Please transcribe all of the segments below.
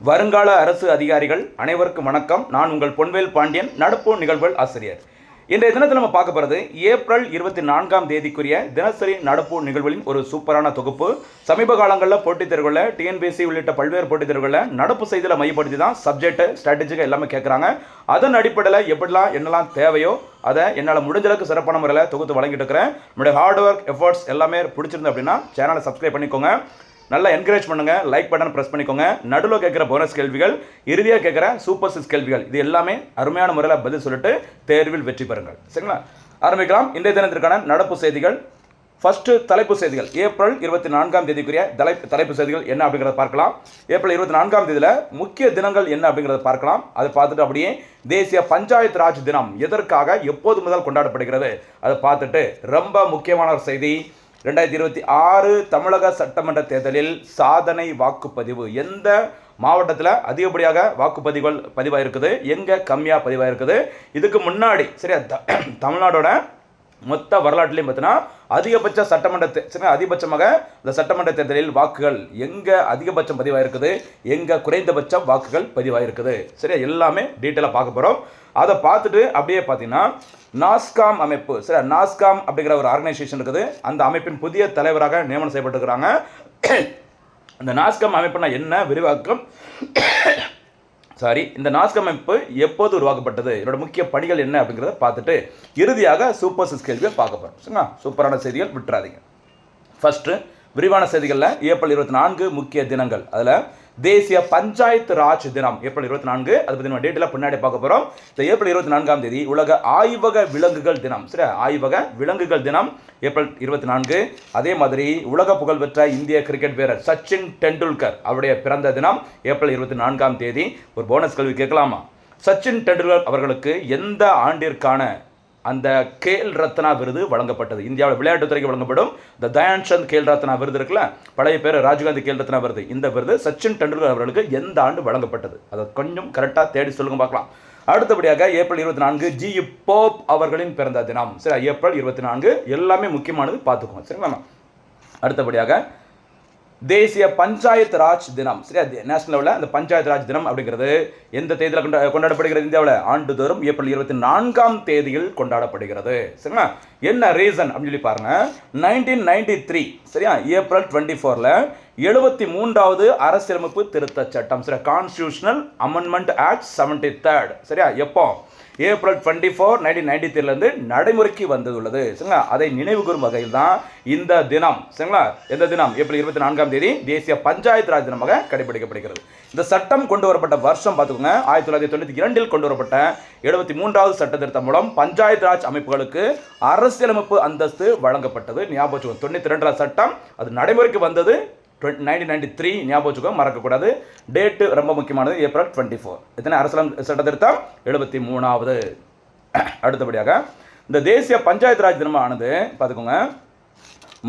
வருங்கால அரசு அதிகாரிகள் அனைவருக்கும் வணக்கம். நான் உங்கள் பொன்வேல் பாண்டியன், நடப்பு நிகழ்வுகள் ஆசிரியர். இன்றைய தினத்தில் நம்ம பார்க்க போகிறது ஏப்ரல் 24ஆம் தேதிக்குரிய தினசரி நடப்பு நிகழ்வுகளின் ஒரு சூப்பரான தொகுப்பு. சமீப காலங்களில் போட்டித் தேர்வுகளில் டிஎன்பிஎஸ்சி உள்ளிட்ட பல்வேறு போட்டித் தேர்வுகளில் நடப்பு செய்தியில் மையப்படுத்தி தான் சப்ஜெக்ட் ஸ்ட்ராட்டஜிக்கு எல்லாமே கேட்குறாங்க. அதன் அடிப்படையில் எப்படிலாம் என்னெல்லாம் தேவையோ அதை என்னால் முடிஞ்சளவுக்கு சிறப்பான முறையில் தொகுத்து வழங்கிட்டு இருக்கிறேன். நம்மளுடைய ஹார்ட் ஒர்க் எஃபர்ட்ஸ் எல்லாமே பிடிச்சிருந்து அப்படின்னா சேனலை சப்ஸ்கிரைப் பண்ணிக்கோங்க. நல்லா என்கரேஜ் பண்ணுங்க, லைக் பட்டன் பிரஸ் பண்ணிக்கோங்க. நடுவில் கேட்குற போனஸ் கேள்விகள், இறுதியாக கேட்குற சூப்பர் 6 கேள்விகள், இது எல்லாமே அருமையான முறையில் பதில் சொல்லிட்டு தேர்வில் வெற்றி பெறுங்கள். சரிங்களா? ஆரம்பிக்கலாம். இன்றைய தினத்திற்கான நடப்பு செய்திகள். ஃபர்ஸ்ட் தலைப்பு செய்திகள். ஏப்ரல் 24ஆம் தேதிக்குரிய தலைப்பு செய்திகள் என்ன அப்படிங்கிறத பார்க்கலாம். ஏப்ரல் 24ஆம் தேதியில் முக்கிய தினங்கள் என்ன அப்படிங்கிறத பார்க்கலாம். அதை பார்த்துட்டு அப்படியே தேசிய பஞ்சாயத்து ராஜ் தினம் எதற்காக எப்போது முதல் கொண்டாடப்படுகிறது அதை பார்த்துட்டு ரொம்ப முக்கியமான ஒரு செய்தி, 2026 தமிழக சட்டமன்ற தேர்தலில் சாதனை வாக்குப்பதிவு. எந்த மாவட்டத்தில் அதிகப்படியாக வாக்குப்பதிவுகள் பதிவாயிருக்குது, எங்கே கம்மியாக பதிவாயிருக்குது. இதுக்கு முன்னாடி சரியா தமிழ்நாடோட மொத்த வரலாற்றுலையும் பார்த்தீங்கன்னா அதிகபட்ச அதிகபட்சமாக இந்த சட்டமன்ற தேர்தலில் வாக்குகள் எங்கே அதிகபட்சம் பதிவாயிருக்குது, எங்கே குறைந்தபட்சம் வாக்குகள் பதிவாயிருக்குது. சரியா? எல்லாமே டீட்டெயிலாக பார்க்க போகிறோம். அதை பார்த்துட்டு அப்படியே பார்த்தீங்கன்னா நாஸ்காம் அமைப்பு, சரி, நாஸ்காம் அப்படிங்கிற ஒரு ஆர்கனைசேஷன் இருக்குது. அந்த அமைப்பின் புதிய தலைவராக நியமனம் செய்யப்பட்டிருக்கிறாங்க. அந்த நாஸ்காம் அமைப்புனா என்ன விரிவாக்கம், இந்த நாஸ்காம் அமைப்பு எப்போது உருவாக்கப்பட்டது, என்னோட முக்கிய பணிகள் என்ன அப்படிங்கிறத பார்த்துட்டு இறுதியாக சூப்பர் 6 கேள்வியை பார்க்க போகிறோம். சரிங்களா? சூப்பரான செய்திகள் விட்டுறாதீங்க. ஃபர்ஸ்ட் விரிவான செய்திகளில் ஏப்ரல் 24 முக்கிய தினங்கள். அதில் தேசிய பஞ்சாயத்து ராஜ் தினம் ஏப்ரல் 24, அதை பற்றி நம்ம டீட்டெயிலாக பின்னாடி பார்க்க போகிறோம். இந்த ஏப்ரல் 24ஆம் தேதி உலக ஆய்வக விலங்குகள் தினம். சரி, ஆய்வக விலங்குகள் தினம் ஏப்ரல் 24. அதே மாதிரி உலக புகழ்பெற்ற இந்திய கிரிக்கெட் வீரர் சச்சின் டெண்டுல்கர் அவருடைய பிறந்த தினம் ஏப்ரல் 24ஆம் தேதி. ஒரு போனஸ் கேள்வி கேட்கலாமா? சச்சின் டெண்டுல்கர் அவர்களுக்கு எந்த ஆண்டிற்கான அந்த கேல் ரத்னா விருது வழங்கப்பட்டது? இந்தியாவில் விளையாட்டுத்துறைக்கு வழங்கப்படும் இந்த தயான்சந்த் கேல் ரத்னா விருது இருக்குல்ல, பழைய பேர் ராஜீவ்காந்தி கேல் ரத்னா விருது. இந்த விருது சச்சின் டெண்டுல்கர் அவர்களுக்கு எந்த ஆண்டு வழங்கப்பட்டது? அதை கொஞ்சம் கரெக்டாக தேடி சொல்லுங்க பார்க்கலாம். அடுத்தபடியாக ஏப்ரல் 24 ஜி போப் அவர்களின் பிறந்த தினம். சரி, ஏப்ரல் 24 எல்லாமே முக்கியமானது பார்த்துக்கோங்க. சரிங்களா? அடுத்தபடியாக தேசிய பஞ்சாயத்து ராஜ் தினம். சரியா? நேஷனல் லெவலில் அந்த பஞ்சாயத்து ராஜ் தினம் அப்படிங்கிறது எந்த தேதியில் கொண்டாடப்படுகிறது? இந்தியாவில் ஆண்டுதோறும் ஏப்ரல் 24ஆம் தேதியில் கொண்டாடப்படுகிறது. சரிங்களா? என்ன ரீசன் அப்படின்னு சொல்லி பாருங்க. 1993 சரியா, ஏப்ரல் 24ல் 73வது அரசியலமைப்பு திருத்த சட்டம், சரியா, கான்ஸ்டிடியூஷனல் அமெண்ட்மெண்ட் ஆக்ட் 73rd, சரியா, எப்போ ஏப்ரல் 24, 1993 நடைமுறைக்கு வந்துள்ளது. சரிங்களா? அதை நினைவு கூறும் வகையில் தான் இந்த தினம். சரிங்களா? எந்த தினம்? ஏப்ரல் 24ஆம் தேதி தேசிய பஞ்சாயத்து ராஜ் தினமாக கடைபிடிக்கப்படுகிறது. இந்த சட்டம் கொண்டு வரப்பட்ட வருஷம் பார்த்துக்கோங்க, 1992 கொண்டு வரப்பட்ட 73வது சட்ட திருத்தம் மூலம் பஞ்சாயத்து ராஜ் அமைப்புகளுக்கு அரசியலமைப்பு அந்தஸ்து வழங்கப்பட்டது. ஞாபகம், 92 சட்டம் அது நடைமுறைக்கு வந்தது 1993. ஞாபகம் மறக்கக்கூடாது. டேட்டு ரொம்ப முக்கியமானது, ஏப்ரல் 24. எத்தனை அரசியல் சட்ட திருத்தம்? 73வது. அடுத்தபடியாக இந்த தேசிய பஞ்சாயத்து ராஜ் தினமானது பார்த்துக்கோங்க,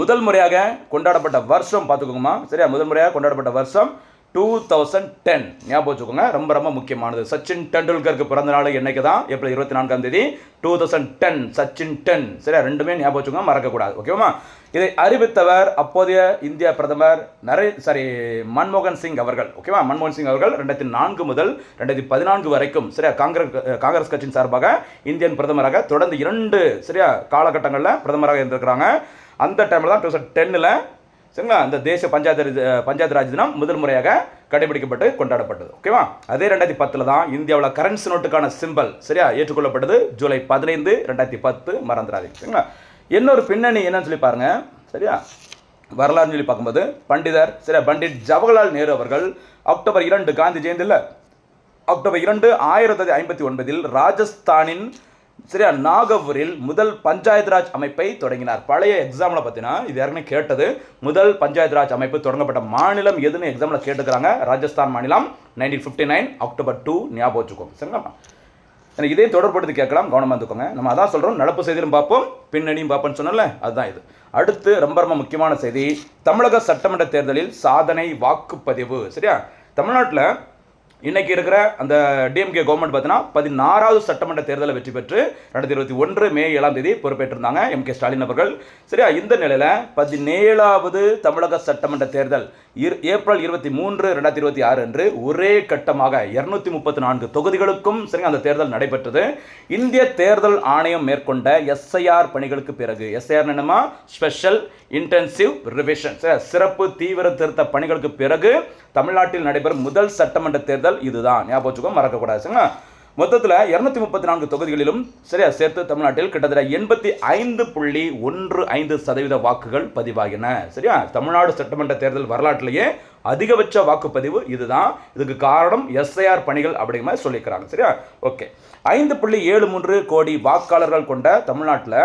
முதல் முறையாக கொண்டாடப்பட்ட வருஷம் பார்த்துக்கோங்கம்மா. சரியா? முதல் முறையாக கொண்டாடப்பட்ட வருஷம் 2010. ஞாபகம் வச்சுக்கோங்க, ரொம்ப ரொம்ப முக்கியமானது. சச்சின் டெண்டுல்கருக்கு பிறந்த நாள் என்னைக்கு தான்? ஏப்ரல் 24ஆம் தேதி 2010. சச்சின் 10. சரியா? ரெண்டுமே ஞாபகம் வச்சுக்கோங்க, மறக்கக்கூடாது. ஓகேவா? இதை அறிவித்தவர் அப்போதைய இந்திய பிரதமர் மன்மோகன் சிங் அவர்கள். ஓகேவா? மன்மோகன் சிங் அவர்கள் 2004 முதல் 2014 வரைக்கும் சரியா காங்கிரஸ் கட்சியின் சார்பாக இந்தியன் பிரதமராக தொடர்ந்து 2 சரியா காலகட்டங்களில் பிரதமராக இருந்திருக்கிறாங்க. அந்த டைமில் தான் 2010ல் சரிங்களா இந்த தேசிய பஞ்சாயத்து ராஜ் தினம் முதல் முறையாக கடைபிடிக்கப்பட்டு கொண்டாடப்பட்டது. ஓகேவா? அதே 2010 தான் இந்தியாவில் கரன்சி நோட்டுக்கான சிம்பல் சரியா ஏற்றுக்கொள்ளப்பட்டது. ஜூலை 15, 2010. மறந்துடாதீங்க. சரிங்களா? இன்னொரு பின்னணி என்னன்னு சொல்லி பாருங்க. சரியா? வரலாறுன்னு சொல்லி பார்க்கும்போது பண்டிட் ஜவஹர்லால் நேரு அவர்கள் அக்டோபர் 2 காந்தி ஜெயந்தி இல்லை, அக்டோபர் 2, 1959 ராஜஸ்தானின் சரியா நாகவூரில் முதல் பஞ்சாயத்து ராஜ் அமைப்பை தொடங்கினார். பழைய எக்ஸாமில் பார்த்தீங்கன்னா இது ஏற்கனவே கேட்டது, முதல் பஞ்சாயத்து ராஜ் அமைப்பு தொடங்கப்பட்ட மாநிலம் எதுன்னு எக்ஸாமில் கேட்டுக்கிறாங்க. ராஜஸ்தான் மாநிலம் 1959 அக்டோபர் 2. ஞாபகம் வச்சுக்கோங்க. சரிங்களா? எனக்கு இதே தொடர்படுத்தி கேட்கலாம், கவனமாக இருந்துக்கோங்க. நம்ம அதான் சொல்கிறோம், நடப்பு செய்தியும் பார்ப்போம், பின்னணியும் பார்ப்போம்னு சொன்னல, அதுதான் இது. அடுத்து ரொம்ப ரொம்ப முக்கியமான செய்தி, தமிழக சட்டமன்ற தேர்தலில் சாதனை வாக்குப்பதிவு. சரியா? தமிழ்நாட்டில் இன்னைக்கு இருக்கிற அந்த டிஎம்கே கவர்மெண்ட் பார்த்தீங்கன்னா 16வது சட்டமன்ற தேர்தலை வெற்றி பெற்று 2021 மே 7ஆம் தேதி பொறுப்பேற்றிருந்தாங்க எம்.கே. ஸ்டாலின் அவர்கள். சரியா, இந்த நிலையில் 17வது தமிழக சட்டமன்ற தேர்தல் ஏப்ரல் 23, 2026 அன்று ஒரே கட்டமாக 234 தொகுதிகளுக்கும் சரி அந்த தேர்தல் நடைபெற்றது. இந்திய தேர்தல் ஆணையம் மேற்கொண்ட எஸ்ஐஆர் பணிகளுக்கு பிறகு, எஸ்ஐஆர் என்னமா, ஸ்பெஷல் இன்டென்சிவ் ரிவிஷன், சிறப்பு தீவிர திருத்த பணிகளுக்கு பிறகு தமிழ்நாட்டில் நடைபெறும் முதல் சட்டமன்ற தேர்தல் இதுதான். ஞாபகம் வச்சுக்கோ, மறக்கக்கூடாது. மொத்தத்தில் 234 தொகுதிகளிலும் சரியா சேர்த்து தமிழ்நாட்டில் கிட்டத்தட்ட 85.15% வாக்குகள் பதிவாகின. சரியா, தமிழ்நாடு சட்டமன்ற தேர்தல் வரலாற்றிலேயே அதிகபட்ச வாக்குப்பதிவு இதுதான். இதுக்கு காரணம் எஸ்ஐஆர் பணிகள் அப்படிங்கிற மாதிரி சொல்லியிருக்கிறாங்க. சரியா, ஓகே. 5.73 கோடி வாக்காளர்கள் கொண்ட தமிழ்நாட்டில்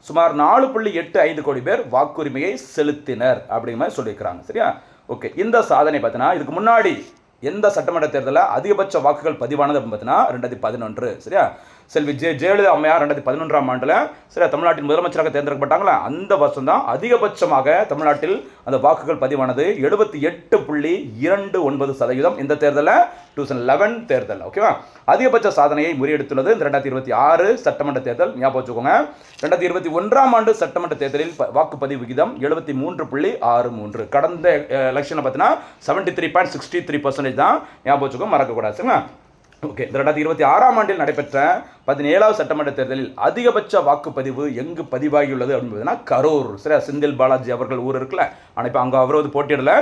சுமார் 4.85 கோடி பேர் வாக்குரிமையை செலுத்தினர் அப்படிங்கிற மாதிரி சொல்லியிருக்கிறாங்க. சரியா, ஓகே. இந்த சாதனை பார்த்தீங்கன்னா இதுக்கு முன்னாடி எந்த சட்டமன்ற தேர்தலில் அதிகபட்ச வாக்குகள் பதிவானது அப்படின்னு பார்த்தீங்கன்னா 2011. சரியா, செல்வி ஜெயலலிதா அம்மையார் 2011ஆம் ஆண்டில் சரியா தமிழ்நாட்டின் முதலமைச்சராக தேர்ந்தெடுக்கப்பட்டாங்களா, அந்த வருஷம் தான் அதிகபட்சமாக தமிழ்நாட்டில் அந்த வாக்குகள் பதிவானது 78.29%. இந்த தேர்தலில் 2011 தேர்தல். ஓகேவா, அதிகபட்ச சாதனையை முறியடித்துள்ளது இந்த 2026 சட்டமன்ற தேர்தல். ஞாபகம் வச்சுக்கோங்க. 2021ஆம் ஆண்டு சட்டமன்ற தேர்தலில் வாக்குப்பதிவு விகிதம் 73.63. கடந்த எலெக்ஷனில் பார்த்தீங்கன்னா 73.63% தான். ஞாபகம் வச்சுக்கோங்க, மறக்கக்கூடாது. சரிங்களா, ஓகே. இந்த 2026ஆம் ஆண்டில் நடைபெற்ற 17வது சட்டமன்ற தேர்தலில் அதிகபட்ச வாக்குப்பதிவு எங்கு பதிவாகியுள்ளது அப்படின்னா கரூர். சரியா, செந்தில் பாலாஜி அவர்கள் ஊர் இருக்குல்ல, ஆனால் இப்போ அங்கே அவர் வந்து போட்டியிடல.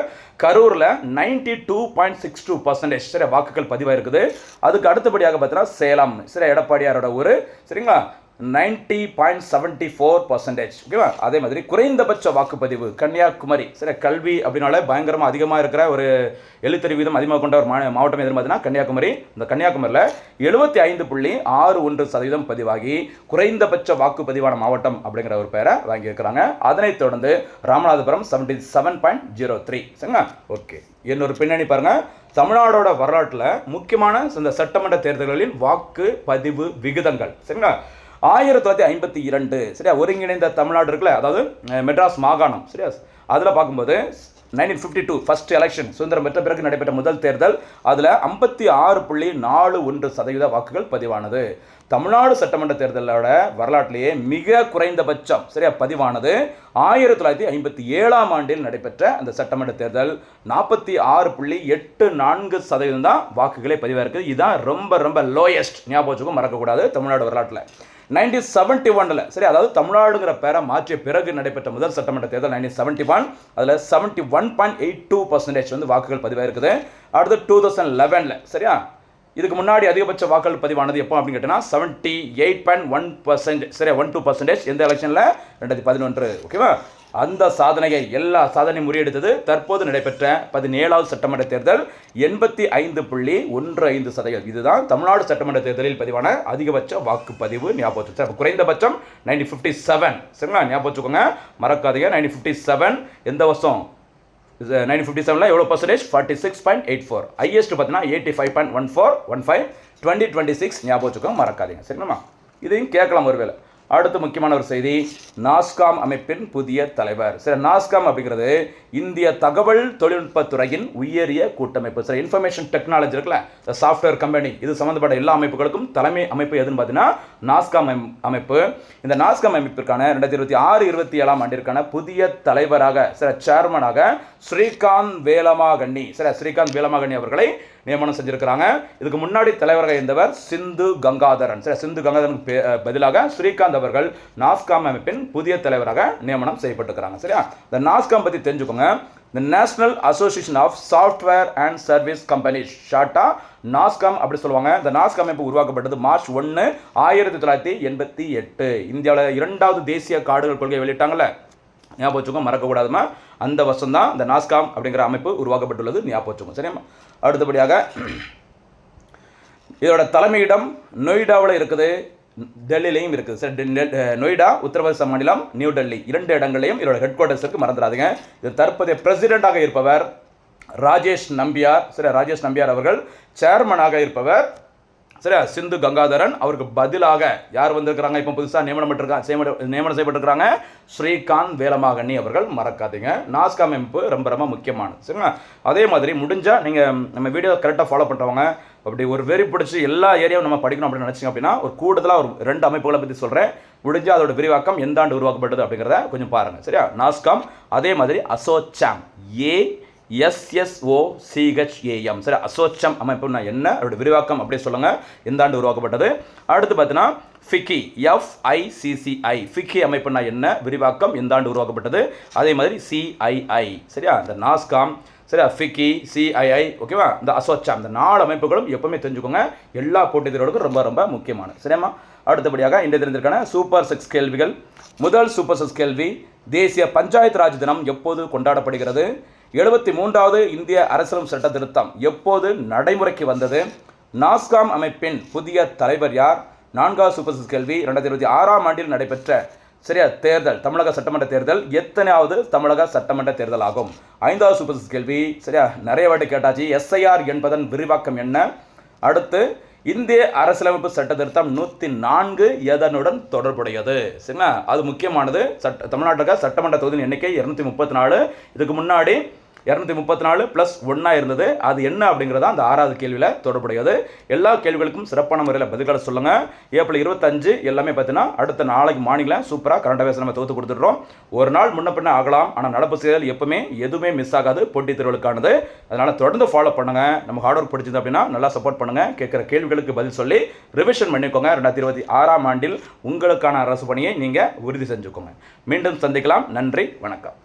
கரூரில் 92.62% சரியா வாக்குகள் பதிவாயிருக்குது. அதுக்கு அடுத்தபடியாக பார்த்தீங்கன்னா சேலம். சரியா, எடப்பாடியாரோட ஊர். சரிங்களா, 90.74%. ஓகேவா, அதே மாதிரி குறைந்தபட்ச வாக்குப்பதிவு கன்னியாகுமரி. சரி, கல்வி அப்படின்னால பயங்கரமாக அதிகமாக இருக்கிற ஒரு எழுத்தறிவு வீதம் அதிகமாக கொண்ட ஒரு மாவட்டம் எதுன்னு பார்த்தீங்கன்னா கன்னியாகுமரி. இந்த கன்னியாகுமரியில் 75.61% பதிவாகி குறைந்தபட்ச வாக்குப்பதிவான மாவட்டம் அப்படிங்கிற ஒரு பெயரை வாங்கியிருக்கிறாங்க. அதனைத் தொடர்ந்து ராமநாதபுரம் 77.03. சரிங்களா, ஓகே. இன்னொரு பின்னணி பாருங்க, தமிழ்நாடோட வரலாற்றில் முக்கியமான இந்த சட்டமன்ற தேர்தல்களின் வாக்கு பதிவு விகிதங்கள். சரிங்களா, 1952 சரியா ஒருங்கிணைந்த தமிழ்நாடு இருக்குல்ல, அதாவது மெட்ராஸ் மாகாணம். சரியா, அதில் பார்க்கும்போது 1952 ஃபர்ஸ்ட் எலெக்ஷன் சுதந்திரம் பெற்ற பிறகு நடைபெற்ற முதல் தேர்தல், அதில் 56.41% வாக்குகள் பதிவானது. தமிழ்நாடு சட்டமன்ற தேர்தலோட வரலாற்றிலேயே மிக குறைந்தபட்சம் சரியா பதிவானது 1957ஆம் ஆண்டில் நடைபெற்ற அந்த சட்டமன்ற தேர்தல் 46.84% தான் வாக்குகளே பதிவாயிருக்கு. இதுதான் ரொம்ப ரொம்ப லோயஸ்ட். ஞாபகம் வச்சுக்கோ, மறக்கக்கூடாது. தமிழ்நாடு வரலாற்றில் 1971 சரி, அதாவது தமிழ்நாடுங்கிற பேரை மாற்றிய பிறகு நடைபெற்ற முதல் சட்டமன்ற தேர்தல் 1971. அதில் 71.82% வந்து வாக்குகள் பதிவாயிருக்குது. அடுத்து 2011 சரியா, இதுக்கு முன்னாடி அதிகபட்ச வாக்குகள் பதிவானது எப்போ அப்படின்னு கேட்டீங்கன்னா 78.1% சரியா 12%. எந்த எலெக்ஷனில் 2011. ஓகேவா, அந்த சாதனையை எல்லா சாதனையும் முறியடித்தது தற்போது நடைபெற்ற 17வது சட்டமன்ற தேர்தல் 85.15%. இதுதான் தமிழ்நாடு சட்டமன்ற தேர்தலில் பதிவான அதிகபட்ச வாக்குப்பதிவு. ஞாபகம், குறைந்தபட்சம் 1957. சரிங்களா, ஞாபகம் வச்சுக்கோங்க, மறக்காதீங்க. 1957 எந்த வருஷம்? 1957 எவ்வளோ பர்சன்டேஜ்? 46.84. ஹையஸ்ட் பார்த்தீங்கன்னா 85.15. 2026 ஞாபகம் வச்சுக்கோங்க, மறக்காதீங்க. சரிங்களா, இதையும் கேட்கலாம் ஒருவேளை. அடுத்து முக்கியமான ஒரு செய்தி, நாஸ்காம் அமைப்பின் புதிய தலைவர். சரி, நாஸ்காம் அப்படிங்கிறது இந்திய தகவல் தொழில்நுட்பத்துறையின் உயரிய கூட்டமைப்பு. சரி, இன்ஃபர்மேஷன் டெக்னாலஜி இருக்குல்ல, சாஃப்ட்வேர் கம்பெனி, இது சம்மந்தப்பட்ட எல்லா அமைப்புகளுக்கும் தலைமை அமைப்பு எதுன்னு பார்த்தீங்கன்னா நாஸ்காம் அமைப்பு. இந்த நாஸ்காம் அமைப்பிற்கான 2026-27ஆம் ஆண்டிற்கான புதிய தலைவராக சரி சேர்மனாக ஸ்ரீகாந்த் வேலமாகண்ணி சரி ஸ்ரீகாந்த் வேலமாகண்ணி அவர்களை நியமனம் செஞ்சிருக்கிறாங்க. இதுக்கு முன்னாடி தலைவராக இருந்தவர் சிந்து கங்காதரன். சரி, சிந்து கங்காதரனுக்கு பதிலாக ஸ்ரீகாந்த் அவர்கள் நாஸ்காம் அமைப்பின் புதிய தலைவராக நியமனம் செய்யப்பட்டிருக்கிறாங்க. சரியா, இந்த நாஸ்காம் பற்றி தெரிஞ்சுக்கோங்க. இந்த national association of software and service companies, ஷார்ட்டா நாஸ்காம் அப்படி சொல்லுவாங்க. இந்த நாஸ்காம் அமைப்பு உருவாக்கப்பட்டது மார்ச் 1, 1988. இந்தியாவில் 2வது தேசிய காடுகள் கொள்கை வெளியிட்டாங்கல்ல, ஞாபகம் வச்சுக்கோ, மறக்கக்கூடாதுமா. அந்த வருஷம் தான் இந்த நாஸ்காம் அப்படிங்கிற அமைப்பு உருவாக்கப்பட்டுள்ளது. ஞாபகம் வச்சுக்கோங்க. சரியா, அடுத்தபடியாக இதோட தலைமையிடம் நொய்டாவில் இருக்குது, டெல்லியிலையும் இருக்குது. சரி, நொய்டா உத்தரப்பிரதேச மாநிலம், நியூ டெல்லி 2 இடங்களையும் இதோட ஹெட் குவார்ட்டர்ஸுக்கு மறந்துடாதீங்க. இது தற்போதைய பிரசிடென்டாக இருப்பவர் ராஜேஷ் நம்பியார். சரி, ராஜேஷ் நம்பியார் அவர்கள் சேர்மனாக இருப்பவர் சரியா சிந்து கங்காதரன். அவருக்கு பதிலாக யார் வந்திருக்கிறாங்க? இப்போ புதுசாக நியமனம் செய்யப்பட்டிருக்கிறாங்க ஸ்ரீகாந்த் வேலமாகண்ணி அவர்கள். மறக்காதீங்க, நாஸ்காம் அமைப்பு ரொம்ப ரொம்ப முக்கியமானது. சரிங்களா, அதே மாதிரி முடிஞ்சால் நீங்கள் நம்ம வீடியோ கரெக்டாக ஃபாலோ பண்ணுறவங்க அப்படி ஒரு வெறி பிடிச்சி எல்லா ஏரியாவும் நம்ம படிக்கணும் அப்படின்னு நினச்சிங்க அப்படின்னா ஒரு கூடுதலாக ஒரு 2 அமைப்புகளை பற்றி சொல்கிறேன். முடிஞ்சு அதோட விரிவாக்கம் எந்த ஆண்டு உருவாக்கப்பட்டது அப்படிங்கிறத கொஞ்சம் பாருங்கள். சரியா? நாஸ்காம், அதே மாதிரி அசோச்சாம், ASSOCHAM. சரி, அசோச்சம் அமைப்புனா என்ன, அதோட விரிவாக்கம் அப்படியே சொல்லுங்கள், எந்த ஆண்டு உருவாக்கப்பட்டது. அடுத்து பார்த்தீங்கன்னா ஃபிக்கி, FICCI, ஃபிக்கி அமைப்புனா என்ன, விரிவாக்கம் எந்த ஆண்டு உருவாக்கப்பட்டது. அதே மாதிரி CII. சரியா? இந்த நாஸ்காம், சரியா, ஃபிக்கி, CII, ஓகேவா, இந்த அசோச்சாம், இந்த 4 அமைப்புகளும் எப்பவுமே தெரிஞ்சுக்கோங்க. எல்லா போட்டித் தேர்வுகளுக்கும் ரொம்ப ரொம்ப முக்கியமானது. சரியாம்மா? அடுத்தபடியாக இன்றைய தெரிந்திருக்கான சூப்பர் 6 கேள்விகள். முதல் சூப்பர் 6 கேள்வி, தேசிய பஞ்சாயத்து ராஜ் தினம் எப்போது கொண்டாடப்படுகிறது? 73வது இந்திய அரசியலமைப்பு சட்ட திருத்தம் எப்போது நடைமுறைக்கு வந்தது? நாஸ்காம் அமைப்பின் புதிய தலைவர் யார்? 4வது சூப்பர் 6 கேள்வி, 2026ஆம் ஆண்டில் நடைபெற்ற சரியா தேர்தல், தமிழக சட்டமன்ற தேர்தல் எத்தனையாவது தமிழக சட்டமன்ற தேர்தல் ஆகும்? 5வது சூப்பர் 6 கேள்வி, சரியா நிறைய வாட்டி கேட்டாச்சு. SIR என்பதன் விரிவாக்கம் என்ன? அடுத்து இந்திய அரசியலமைப்பு சட்ட திருத்தம் 104 எதனுடன் தொடர்புடையது? சரிங்களா? அது முக்கியமானது. தமிழ்நாட்டுக்கு சட்டமன்ற தொகுதியின் எண்ணிக்கை 234. இதுக்கு முன்னாடி 234 + 1 இருந்தது. அது என்ன அப்படிங்கிறதா அந்த 6வது கேள்வியில் தொடர்புடையது. எல்லா கேள்விகளுக்கும் சிறப்பான முறையில் பதில்களை சொல்லுங்கள். ஏப்ரல் 25 எல்லாமே பார்த்தீங்கன்னா அடுத்த நாளைக்கு மார்னிங்கில் சூப்பராக கரண்ட் அஃபேர்ஸ் நம்ம தொகுத்து கொடுத்துட்றோம். ஒரு நாள் முன்ன பின்ன ஆகலாம், ஆனால் நடப்பு செய்திகள் எப்பவுமே எதுவுமே மிஸ் ஆகாது, போட்டித் தேர்வுகளுக்கானது. அதனால் தொடர்ந்து ஃபாலோ பண்ணுங்கள். நம்ம ஹார்ட் ஒர்க் பிடிச்சது அப்படின்னா நல்லா சப்போர்ட் பண்ணுங்கள். கேட்குற கேள்விகளுக்கு பதில் சொல்லி ரிவிஷன் பண்ணிக்கோங்க. 2026ஆம் ஆண்டில் உங்களுக்கான அரசு பணியை நீங்கள் உறுதி செஞ்சுக்கோங்க. மீண்டும் சந்திக்கலாம். நன்றி, வணக்கம்.